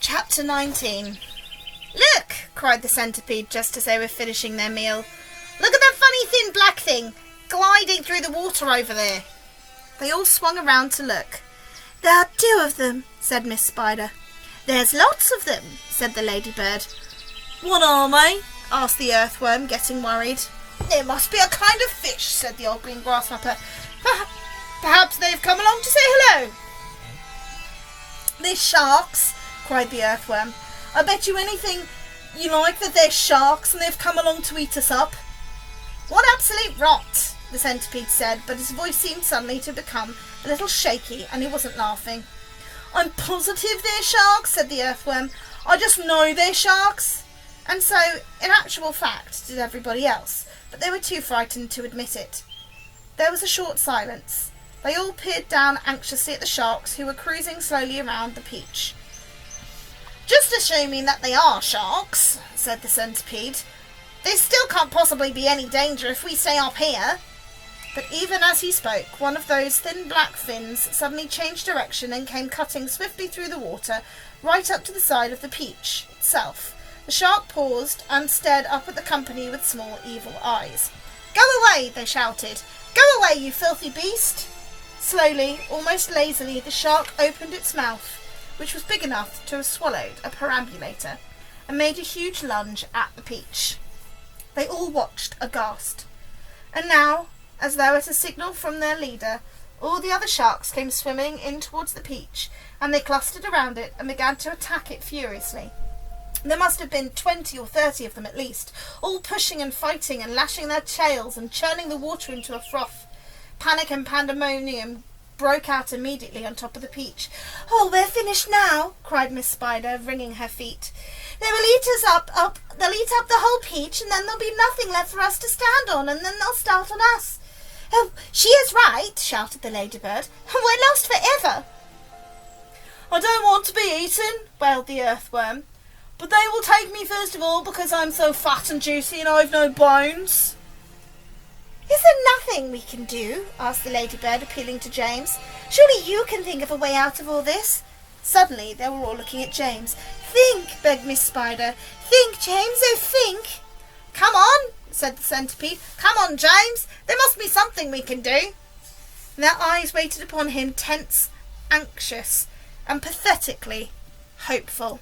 Chapter 19. "Look!" cried the centipede just as they were finishing their meal. "Look at that funny thin black thing gliding through the water over there." They all swung around to look. "There are 2 of them," said Miss Spider. "There's lots of them," said the ladybird. "What are they?" asked the earthworm, getting worried. "There must be a kind of fish," said the old green grasshopper. "Perhaps they've come along to say hello." "They're sharks," cried the earthworm. "I bet you anything you like that they're sharks and they've come along to eat us up." "What absolute rot," the centipede said, but his voice seemed suddenly to become a little shaky and he wasn't laughing. "I'm positive they're sharks," said the earthworm. "I just know they're sharks." And so, in actual fact, did everybody else, but they were too frightened to admit it. There was a short silence. They all peered down anxiously at the sharks who were cruising slowly around the peach. "Just assuming that they are sharks," said the centipede, "there still can't possibly be any danger if we stay up here." But even as he spoke, one of those thin black fins suddenly changed direction and came cutting swiftly through the water, right up to the side of the peach itself. The shark paused and stared up at the company with small evil eyes. "Go away!" they shouted. "Go away, you filthy beast!" Slowly, almost lazily, the shark opened its mouth, which was big enough to have swallowed a perambulator, and made a huge lunge at the peach. They all watched aghast. And now, as though at a signal from their leader, all the other sharks came swimming in towards the peach, and they clustered around it and began to attack it furiously. There must have been 20 or 30 of them at least, all pushing and fighting and lashing their tails and churning the water into a froth. Panic and pandemonium broke out immediately on top of the peach. "Oh, we're finished now," cried Miss Spider, wringing her feet. "They will eat us up. They'll eat up the whole peach, and then there'll be nothing left for us to stand on, and then they'll start on us." "Oh, she is right," shouted the ladybird. "We're lost forever." "I don't want to be eaten," wailed the earthworm. "But they will take me first of all because I'm so fat and juicy and I've no bones." "Is there nothing we can do?" asked the ladybird, appealing to James. "Surely you can think of a way out of all this." Suddenly they were all looking at James. "Think," begged Miss Spider. "Think, James, oh think." "Come on," said the centipede. "Come on, James. There must be something we can do." And their eyes waited upon him, tense, anxious, and pathetically hopeful.